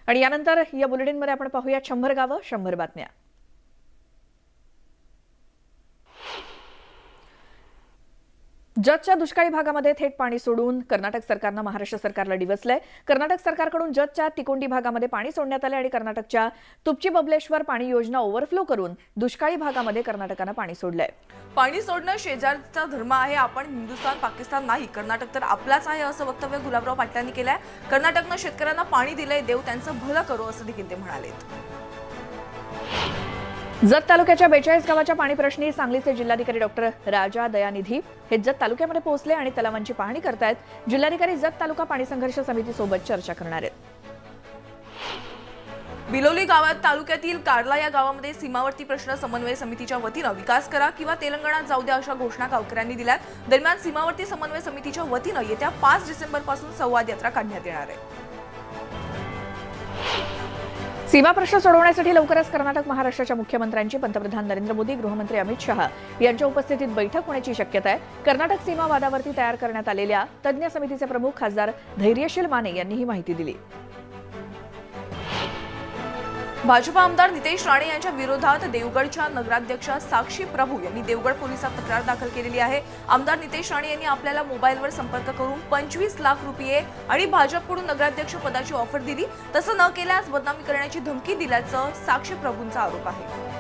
आणि यानंतर या बुलेटिनमध्ये आपण पाहूया 100 गावं 100 बातम्या। जतच्या दुष्काळी भागामध्ये थेट पाणी सोडून कर्नाटक सरकारने महाराष्ट्र सरकारला डिवचलंय। कर्नाटक सरकारकडून जतच्या तिकोंडी भागामध्ये पाणी सोडण्यात आले आणि कर्नाटकच्या तुपची बबलेश्वर पाणी योजना ओव्हरफ्लो करून दुष्काळी भागामध्ये कर्नाटकाने पाणी सोडलंय। पाणी सोडणं शेजारचा धर्म आहे, आपण हिंदुस्थान पाकिस्तान नाही, कर्नाटक तर आपलाच आहे असं वक्तव्य गुलाबराव पाटलांनी केलंय। कर्नाटकने शेतकऱ्यांना पाणी दिलंय, देव त्यांचं भलं करो असं देखील ते म्हणाले। जत तालुक्याच्या 42 गावाच्या पाणी प्रश्नी सांगलीचे जिल्हाधिकारी डॉक्टर राजा दयानिधी हे जत तालुक्यामध्ये पोहोचले आणि तलावांची पाहणी करतायत। जिल्हाधिकारी जत तालुका पाणी संघर्ष समितीसोबत चर्चा करणार आहेत। बिलोली गावात तालुक्यातील कार्ला या गावामध्ये सीमावर्ती प्रश्न समन्वय समितीच्या वतीने विकास करा किंवा तेलंगणात जाऊ द्या अशा घोषणा गावकऱ्यांनी दिल्यात। दरम्यान सीमावर्ती समन्वय समितीच्या वतीने येत्या 5 डिसेंबर पासून संवाद यात्रा काढण्यात येणार आहे। सीमा प्रश्न सोडवण्यासाठी लवकरच कर्नाटक महाराष्ट्राच्या मुख्यमंत्र्यांची पंतप्रधान नरेंद्र मोदी, गृहमंत्री अमित शहा यांच्या उपस्थितीत बैठक होण्याची शक्यता आहे। कर्नाटक सीमा वादावरती तयार करण्यात आलेल्या तज्ञ समितीचे प्रमुख खासदार धैर्यशील माने यांनी ही माहिती दिली। भाजपा आमदार नितेश राणे यांच्या विरोधात देवगडच्या नगराध्यक्षा साक्षी प्रभू यांनी देवगड पोलिसात तक्रार दाखल केलेली आहे। आमदार नितेश राणे यांनी आपल्याला मोबाईलवर संपर्क करून 25 लाख रुपये आणि भाजपकडून नगराध्यक्ष पदाची ऑफर दिली, तसं न केल्यास बदनामी करण्याची धमकी दिल्याचं साक्षी प्रभूंचा आरोप आहे।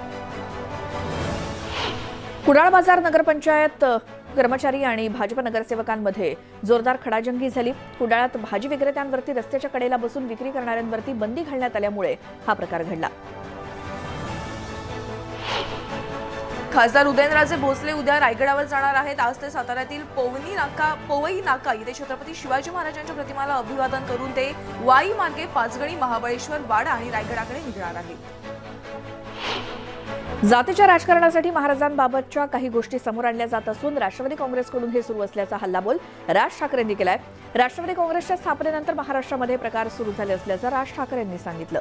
कुडाळ बाजार नगरपंचायत कर्मचारी आणि भाजप नगरसेवकांमध्ये जोरदार खडाजंगी झाली। कुडाळात भाजी विक्रेत्यांवरती रस्त्याच्या कडेला बसून विक्री करणाऱ्यांवरती बंदी घालण्यात आल्यामुळे हा प्रकार घडला। खासदार उदयनराजे भोसले उद्या रायगडावर जाणार आहेत। आज ते साताऱ्यातील पोवई नाका येथे छत्रपती शिवाजी महाराजांच्या प्रतिमाला अभिवादन करून ते वाई मार्गे पाचगणी, महाबळेश्वर, वाडा आणि रायगडाकडे निघणार आहेत। जातीच्या राजकारणासाठी महाराजांबाबतच्या काही गोष्टी समोर आणल्या जात असून राष्ट्रवादी काँग्रेसकडून हे सुरू असल्याचा हल्लाबोल राज ठाकरेंनी केलाय। राष्ट्रवादी काँग्रेसच्या स्थापनेनंतर महाराष्ट्रामध्ये प्रकार सुरू झाले असल्याचं राज ठाकरेंनी सांगितलं।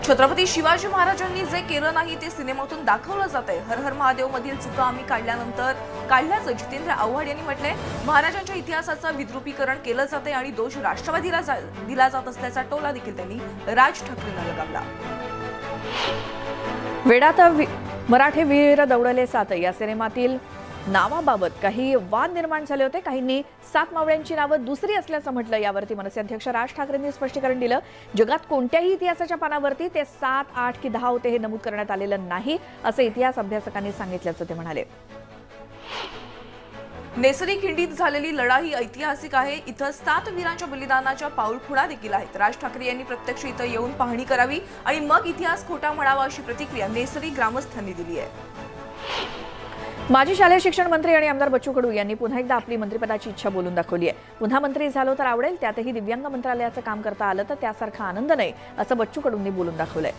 छत्रपती शिवाजी महाराजांनी जे केलं नाही ते सिनेमातून दाखवलं जातंय। हर हर महादेव मधील चुका आम्ही काढल्याचं जितेंद्र आव्हाड यांनी म्हटलंय। महाराजांच्या इतिहासाचं विद्रुपीकरण केलं जातंय आणि दोष राष्ट्रवादीला दिला जात असल्याचा टोला देखील त्यांनी राज ठाकरेंना लगावला। वेडात मराठे वीर दौडले सात या सिनेमातील नावाबाबत काही वाद निर्माण झाले होते। काहींनी 7 मावळ्यांची नावं दुसरी असल्याचं म्हटलं। यावरती मनसे अध्यक्ष राज ठाकरेंनी स्पष्टीकरण दिलं। जगात कोणत्याही इतिहासाच्या पानावरती ते 7, 8 की 10 होते हे नमूद करण्यात आलेलं नाही असं इतिहास अभ्यासकांनी सांगितल्याचं ते म्हणाले। नेसरी खिंडीत झालेली लढाई ऐतिहासिक आहे। इथं 7 वीरांच्या बलिदानाच्या पाऊलखुणा देखील आहेत। राज ठाकरे यांनी प्रत्यक्ष इथं येऊन पाहणी करावी आणि मग इतिहास खोटा म्हणावा अशी प्रतिक्रिया नेसरी ग्रामस्थांनी दिली आहे। माजी शालेय शिक्षण मंत्री आणि आमदार बच्चू कडू यांनी पुन्हा एकदा आपली मंत्रिपदाची इच्छा बोलून दाखवली आहे। पुन्हा मंत्री झालो तर आवडेल, त्यातही दिव्यांग मंत्रालयाचं काम करता आलं तर त्यासारखा आनंद नाही असं बच्चू कडूंनी बोलून दाखवलंय।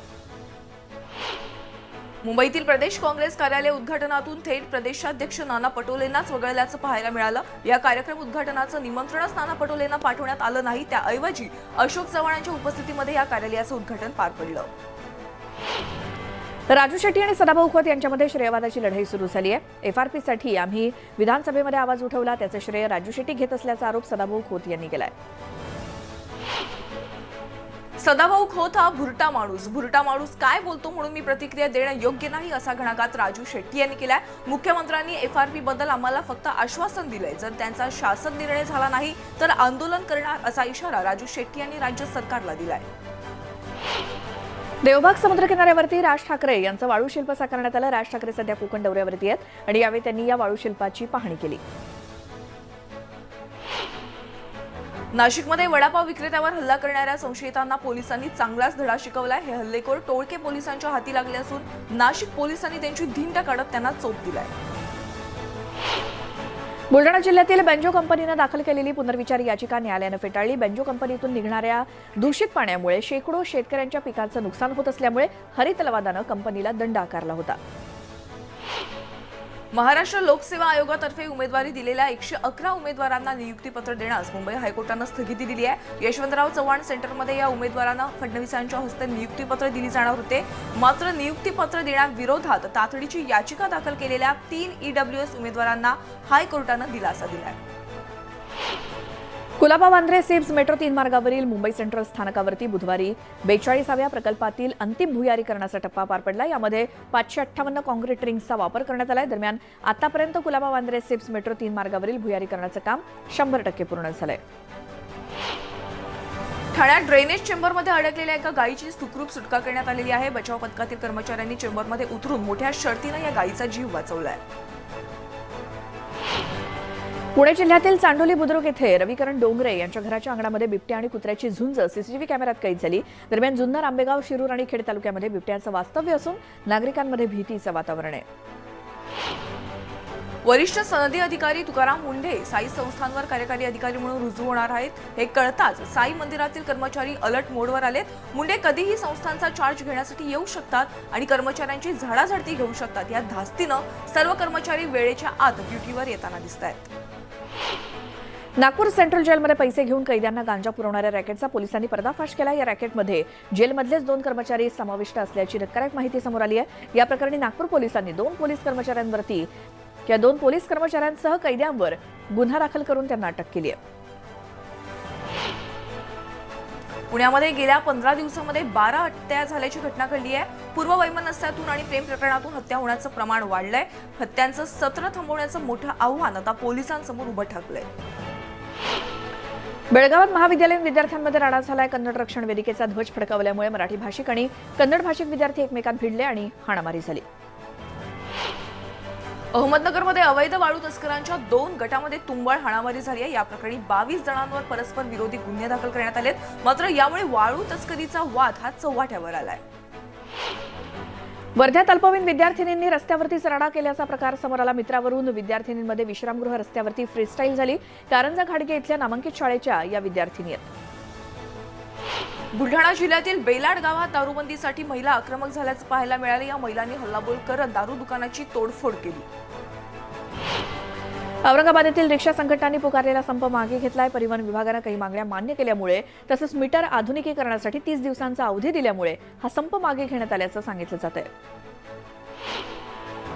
मुंबईतील प्रदेश काँग्रेस कार्यालय उद्घाटनातून थेट प्रदेशाध्यक्ष नाना पटोलेंनाच वगळल्याचं पाहायला मिळालं। या कार्यक्रम उद्घाटनाचं निमंत्रणच नाना पटोलेंना पाठवण्यात आलं नाही, त्याऐवजी अशोक चव्हाणांच्या उपस्थितीमध्ये या कार्यालयाचं उद्घाटन पार पडलं। राजू शेट्टी आणि सदाभाऊ खोत यांच्यामध्ये श्रेयवादाची लढाई सुरू झाली आहे। एफआरपीसाठी आम्ही विधानसभेमध्ये आवाज उठवला, त्याचे श्रेय राजू शेट्टी घेत असल्याचा आरोप सदाभाऊ खोत यांनी केलाय। सदाभाऊ खोत हा भुरटा माणूस काय बोलतो म्हणून मी प्रतिक्रिया देणं योग्य नाही असा घणाघात राजू शेट्टी यांनी केलाय। मुख्यमंत्र्यांनी एफआरपी बद्दल आम्हाला फक्त आश्वासन दिलंय, जर त्यांचा शासन निर्णय झाला नाही तर आंदोलन करणार असा इशारा राजू शेट्टी यांनी राज्य सरकारला दिलाय। देवबाग समुद्र किनाऱ्यावरती राज ठाकरे यांचं वाळूशिल्प साकारण्यात आलं। राज ठाकरे सध्या कोकण दौऱ्यावरती आहेत आणि यावेळी त्यांनी या वाळूशिल्पाची पाहणी केली। नाशिकमध्ये वडापाव विक्रेत्यावर हल्ला करणाऱ्या संशयितांना पोलिसांनी चांगलाच धडा शिकवलाय। हे हल्लेखोर टोळके पोलिसांच्या हाती लागले असून नाशिक पोलिसांनी त्यांची धिंड काढत त्यांना चोप दिलाय। बुलढाणा जिल्ह्यातील बेंजो कंपनीने दाखल केलेली पुनर्विचार याचिका न्यायालयानं फेटाळली। बेंजो कंपनीतून निघणाऱ्या दूषित पाण्यामुळे शेकडो शेतकऱ्यांच्या पिकांचं नुकसान होत असल्यामुळे हरित लवादानं कंपनीला दंड आकारला होता। महाराष्ट्र लोकसेवा आयोगातर्फे उमेदवारी दिलेल्या 111 उमेदवारांना नियुक्तीपत्र देण्यास मुंबई हायकोर्टानं स्थगिती दिली आहे। यशवंतराव चव्हाण सेंटरमध्ये या उमेदवारांना फडणवीसांच्या हस्ते नियुक्तीपत्र दिली जाणार होते, मात्र नियुक्तीपत्र देण्याविरोधात तातडीची याचिका दाखल केलेल्या 3 EWS उमेदवारांना हायकोर्टानं दिलासा दिलाय। कुलाबा वांद्रे सिप्स मेट्रो 3 मार्गावरील मुंबई सेंट्रल स्थानकावरती बुधवारी 42व्या प्रकल्पातील अंतिम भुयारीकरणाचा टप्पा पार पडला. यामध्ये 558 काँक्रीट रिंग्सचा वापर करण्यात आलाय. दरम्यान आतापर्यंत कुलाबा वांद्रे सिप्स मेट्रो 3 मार्गावरील भुयारीकरणाचं काम 100% पूर्ण झालंय. ठाण्यात ड्रेनेज चेंबरमध्ये अडकलेल्या एका गायीची सुखरूप सुटका करण्यात आलेली आहे. बचाव पथकातील कर्मचाऱ्यांनी चेंबरमध्ये उतरून मोठ्या शर्तीनं या गायीचा जीव वाचवलाय. पुणे जिल्ह्यातील चांडोली बुद्रुक येथे रविकरण डोंगरे यांच्या घराच्या अंगणामध्ये बिबट्या आणि कुत्र्याची झुंज सीसीटीव्ही कॅमेऱ्यात कैद झाली. दरम्यान जुन्नर, आंबेगाव, शिरूर आणि खेड तालुक्यामध्ये बिबट्याचं वास्तव्य असून नागरिकांमध्ये भीतीचं वातावरण आहे. वरिष्ठ सनदी अधिकारी तुकाराम मुंढे साई संस्थांवर कार्यकारी अधिकारी म्हणून रुजू होणार आहेत. हे कळताच साई मंदिरातील कर्मचारी अलर्ट मोडवर आलेत. मुंढे कधीही संस्थांचा चार्ज घेण्यासाठी येऊ शकतात आणि कर्मचाऱ्यांची झाडाझडती घेऊ शकतात. या धास्तीनं सर्व कर्मचारी वेळेच्या आत ड्युटीवर येताना दिसतायत. नागपूर सेंट्रल जेलमध्ये पैसे घेऊन कैद्यांना गांजा पुरवणाऱ्या रॅकेटचा पोलिसांनी पर्दाफाश केला. या रॅकेटमध्ये जेलमधलेच 2 कर्मचारी समाविष्ट असल्याची धक्कादायक माहिती समोर आली आहे. या प्रकरणी नागपूर पोलिसांनी 2 पोलीस कर्मचाऱ्यांसह कैद्यांवर गुन्हा दाखल करून त्यांना अटक केली आहे. पुण्यामध्ये गेल्या 15 दिवसांमध्ये 12 हत्या झाल्याची घटना घडली आहे. पूर्व वैमनस्यातून आणि प्रेम प्रकरणातून हत्या होण्याचं प्रमाण वाढलंय. हत्यांचं सत्र थांबवण्याचं मोठं आव्हान आता पोलिसांसमोर उभं ठाकलंय. बेळगावात महाविद्यालयीन विद्यार्थ्यांमध्ये राडा झालाय. कन्नड रक्षण वेदिकेचा ध्वज फडकावल्यामुळे मराठी भाषिक आणि कन्नड भाषिक विद्यार्थी एकमेकांत भिडले आणि हाणामारी झाली. अहमदनगरमध्ये अवैध वाळू तस्करांच्या 2 गटामध्ये तुंबळ हाणामारी झाली आहे. या प्रकरणी 22 जणांवर परस्पर विरोधी गुन्हे दाखल करण्यात आलेत. मात्र यामुळे वाळू तस्करीचा वाद हा चव्हाट्यावर आलाय. वर्ध्यात अल्पवयीन विद्यार्थिनींनी रस्त्यावरतीच राडा केल्याचा प्रकार समोर आला. मित्रावरून विद्यार्थिनींमध्ये विश्रामगृह रस्त्यावरती फ्रीस्टाईल झाली. कारंजा घाडगे इथल्या नामांकित शाळेच्या या विद्यार्थिनी आहेत. बुलढाणा जिल्ह्यातील बेलाड गावात दारूबंदीसाठी महिला आक्रमक झाल्याचं पाहायला मिळाले. या महिलांनी हल्लाबोल करत दारू दुकानाची तोडफोड केली. औरंगाबाद येथील रिक्षा संघटनांनी पुकारलेला संप मागे घेतलाय. परिवहन विभागानं काही मागण्या मान्य केल्यामुळे तसंच मीटर आधुनिकीकरणासाठी 30 दिवसांचा अवधी दिल्यामुळे हा संप मागे घेण्यात आल्याचं सांगितलं जात आहे.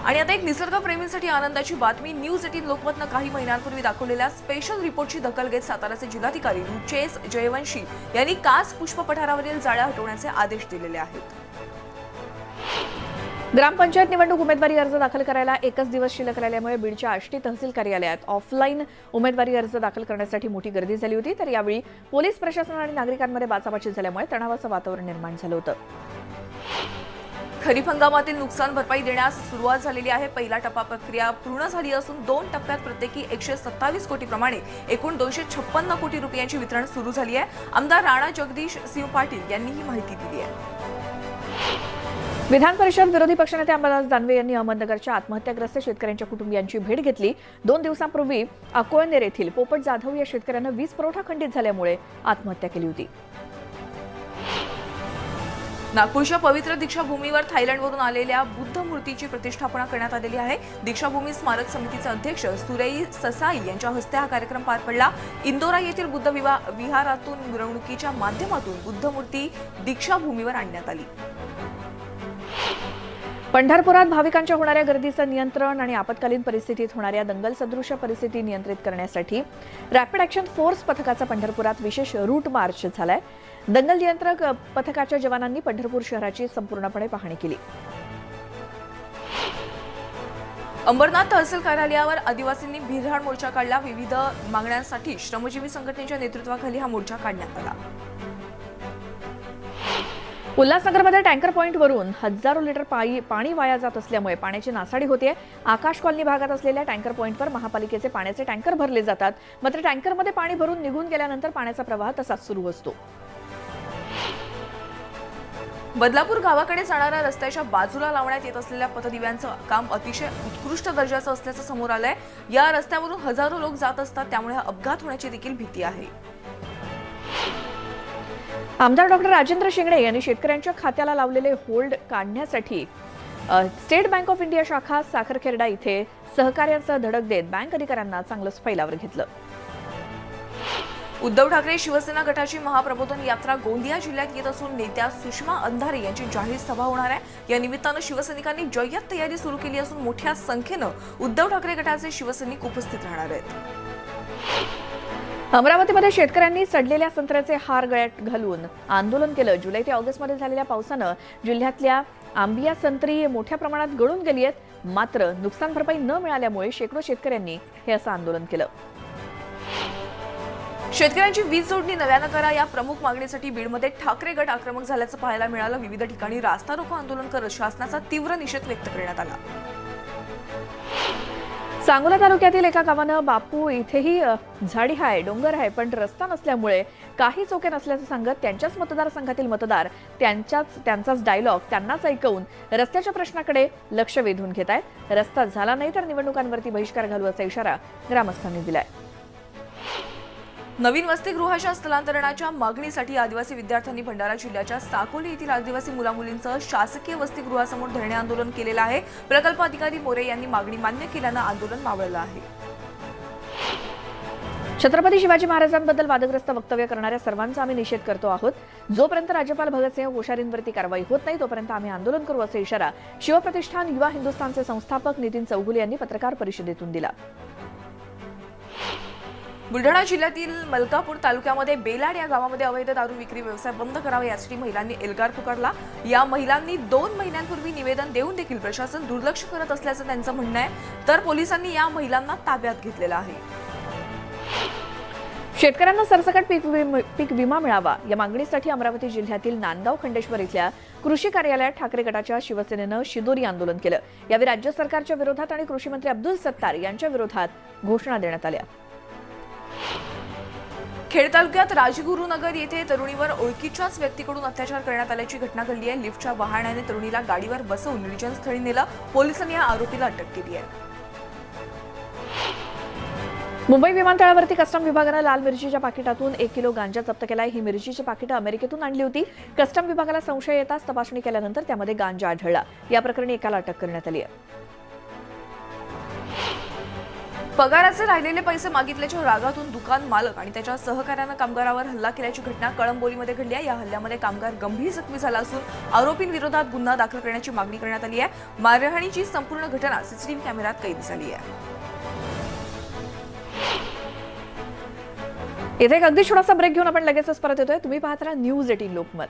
आणि आता एक निसर्गप्रेमींसाठी आनंदाची बातमी. न्यूज 18 लोकमतनं काही महिन्यांपूर्वी दाखवलेल्या स्पेशल रिपोर्टची दखल घेत साताराचे जिल्हाधिकारी रुचेस जयवंशी यांनी कास पुष्प पठारावरील जाळ्या हटवण्याचे आदेश दिलेले आहेत. ग्रामपंचायत निवडणूक उमेदवारी अर्ज दाखल करायला एकच दिवस शिल्लक राहिल्यामुळे बीडच्या आष्टी तहसील कार्यालयात ऑफलाईन उमेदवारी अर्ज दाखल करण्यासाठी मोठी गर्दी झाली होती. तर यावेळी पोलीस प्रशासन आणि नागरिकांमध्ये बाचाबाची झाल्यामुळे तणावाचं वातावरण निर्माण झालं होतं. खरीप हंगामातील नुकसान भरपाई देण्यास सुरुवात झालेली आहे. पहिला टप्पा प्रक्रिया पूर्ण झाली असून 2 टप्प्यात प्रत्येकी 127 कोटी प्रमाणे एकूण 256 कोटी रुपयांची वितरण सुरू झाली आहे. आमदार राणा जगदीश सिंह पाटील यांनी ही माहिती दिली आहे. विधान परिषद विरोधी पक्षनेते अंबादास दानवे यांनी अहमदनगरच्या आत्महत्याग्रस्त शेतकऱ्यांच्या कुटुंबियांची भेट घेतली. 2 दिवसांपूर्वी अकोळनेर येथील पोपट जाधव या शेतकऱ्यानं वीज पुरवठा खंडित झाल्यामुळे आत्महत्या केली होती. नागपूरच्या पवित्र दीक्षाभूमीवर थायलंडवरून आलेल्या बुद्ध मूर्तीची प्रतिष्ठापना करण्यात आलेली आहे. दीक्षाभूमी स्मारक समितीचे अध्यक्ष सुरेई ससाई यांच्या हस्ते हा कार्यक्रम पार पडला. इंदोरा येथील बुद्ध विहारातून मिरवणुकीच्या माध्यमातून बुद्ध मूर्ती दीक्षाभूमीवर आणण्यात आली. पंढरपुरात भाविकांच्या होणाऱ्या गर्दीचं नियंत्रण आणि आपत्कालीन परिस्थितीत होणाऱ्या दंगल सदृश परिस्थिती नियंत्रित करण्यासाठी रॅपिड ॲक्शन फोर्स पथकाचा पंढरपुरात विशेष रूट मार्च झालाय. दंगल नियंत्रक पथकाच्या जवानांनी पंढरपूर शहराची संपूर्णपणे पाहणी केली. अंबरनाथ तहसील कार्यालयावर आदिवासींनी बिरहाड मोर्चा काढला. विविध मागण्यांसाठी श्रमजीवी संघटनेच्या नेतृत्वाखाली हा मोर्चा काढण्यात आला. उल्हासनगरमध्ये टँकर पॉईंटवरून हजारो लिटर पाणी वाया जात असल्यामुळे पाण्याची नासाडी होते. आकाश कॉलनी भागात असलेल्या टँकर पॉईंटवर महापालिकेचे पाण्याचे टँकर भरले जातात. मात्र टँकरमध्ये पाणी भरून निघून गेल्यानंतर पाण्याचा प्रवाह तसाच सुरू असतो. बदलापूर गावाकडे जाणाऱ्या रस्त्याच्या बाजूला लावण्यात येत असलेल्या पथदिव्यांचं काम अतिशय उत्कृष्ट दर्जाचं असल्याचं समोर आलंय. या रस्त्यावरून हजारो लोक जात असतात, त्यामुळे अपघात होण्याची देखील भीती आहे. आमदार डॉक्टर राजेंद्र शिंगणे यांनी शेतकऱ्यांच्या खात्याला लावलेले होल्ड काढण्यासाठी स्टेट बँक ऑफ इंडिया शाखा साखरखेर्डा इथे सहकार्याचा धडक देत बँक अधिकाऱ्यांना चांगलंच फैलावर घेतलं. उद्धव ठाकरे शिवसेना गटाची महाप्रबोधन यात्रा गोंदिया जिल्ह्यात येत असून नेत्या सुषमा अंधारे यांची जाहीर सभा होणार आहे. या निमित्तानं शिवसैनिकांनी जय्यत तयारी सुरू केली असून मोठ्या संख्येनं उद्धव ठाकरे गटाचे शिवसैनिक उपस्थित राहणार आहेत. अमरावतीमध्ये शेतकऱ्यांनी सडलेल्या संत्र्याचे हार गळ्यात घालून आंदोलन केलं. जुलै ते ऑगस्टमध्ये झालेल्या पावसानं जिल्ह्यातल्या आंबिया संत्री मोठ्या प्रमाणात गळून गेली आहेत. मात्र नुकसान भरपाई न मिळाल्यामुळे शेकडो शेतकऱ्यांनी हे असं आंदोलन केलं. शेतकऱ्यांची वीज जोडणी नव्यानं करा या प्रमुख मागणीसाठी बीडमध्ये ठाकरे गट आक्रमक झाल्याचं पाहायला मिळालं. विविध ठिकाणी रास्ता रोको आंदोलन करत शासनाचा तीव्र निषेध व्यक्त करण्यात आला. सांगोला तालुक्यातील एका गावानं बापू इथेही झाडी आहे, डोंगर आहे, पण रस्ता नसल्यामुळे काही चौके नसल्याचं सांगत त्यांच्याच मतदारसंघातील मतदार त्यांचाच डायलॉग त्यांनाच ऐकवून रस्त्याच्या प्रश्नाकडे लक्ष वेधून घेत आहेत. रस्ता झाला नाही तर निवडणुकांवरती बहिष्कार घालू असा इशारा ग्रामस्थांनी दिलाय. नवीन वसतिगृहाच्या स्थलांतरणाच्या मागणीसाठी आदिवासी विद्यार्थ्यांनी भंडारा जिल्ह्याच्या साकोली येथील आदिवासी मुलामुलींचं शासकीय वसतिगृहासमोर धरणे आंदोलन केलेलं आहे. प्रकल्प अधिकारी मोरे यांनी मागणी मान्य केल्यानं आंदोलन मावळलं आहे. छत्रपती शिवाजी महाराजांबद्दल वादग्रस्त वक्तव्य करणाऱ्या सर्वांचा आम्ही निषेध करतो आहोत. जोपर्यंत राज्यपाल भगतसिंह कोश्यारींवरती कारवाई होत नाही तोपर्यंत आम्ही आंदोलन करू असा इशारा शिवप्रतिष्ठान युवा हिंदुस्थानचे संस्थापक नितीन चौगुले यांनी पत्रकार परिषदेतून दिला. बुलढाणा जिल्ह्यातील मलकापूर तालुक्यामध्ये बेलाड या गावामध्ये अवैध दारू विक्री व्यवसाय बंद करावा यासाठी महिलांनी एल्गार पुकारला. या महिलांनी 2 महिन्यांपूर्वी निवेदन देऊन देखील प्रशासन दुर्लक्ष करत असल्याचं त्यांचं म्हणणं आहे. तर पोलिसांनी या महिलांना ताब्यात घेतलेलं आहे. शेतकऱ्यांना सरसकट पीक विमा मिळावा या मागणीसाठी अमरावती जिल्ह्यातील नांदगाव खंडेश्वर इथल्या कृषी कार्यालयात ठाकरे गटाच्या शिवसेनेनं शिदोरी आंदोलन केलं. यावेळी राज्य सरकारच्या विरोधात आणि कृषी मंत्री अब्दुल सत्तार यांच्या विरोधात घोषणा देण्यात आल्या. खेड तालुक्यात राजगुरुनगर येथे तरुणीवर ओळखीच्याच व्यक्तीकडून अत्याचार करण्यात आल्याची घटना घडली आहे. लिफ्टच्या वाहनाने तरुणीला गाडीवर बसवून निर्जन स्थळी नेलं. पोलिसांनी या आरोपीला अटक केली आहे. मुंबई विमानतळावरती कस्टम विभागानं लाल मिरचीच्या पाकिटातून 1 किलो गांजा जप्त केलाय. ही मिरचीची पाकिटं अमेरिकेतून आणली होती. कस्टम विभागाला संशय येताच तपासणी केल्यानंतर त्यामध्ये गांजा आढळला. या प्रकरणी एकाला अटक करण्यात आली आहे. पगाराचे राहिलेले पैसे मागितल्याच्या रागातून दुकान मालक आणि त्याच्या सहकाऱ्यानं कामगारावर हल्ला केल्याची घटना कळंबोलीमध्ये घडली आहे. या हल्ल्यामध्ये कामगार गंभीर जखमी झाला असून आरोपींविरोधात गुन्हा दाखल करण्याची मागणी करण्यात आली आहे. मारहाणीची संपूर्ण घटना सीसीटीव्ही कॅमेऱ्यात कैद झाली आहे. इथे एक अगदी छोटासा ब्रेक घेऊन आपण लगेचच परत येतोय. तुम्ही पाहत राहा न्यूज 18 लोकमत.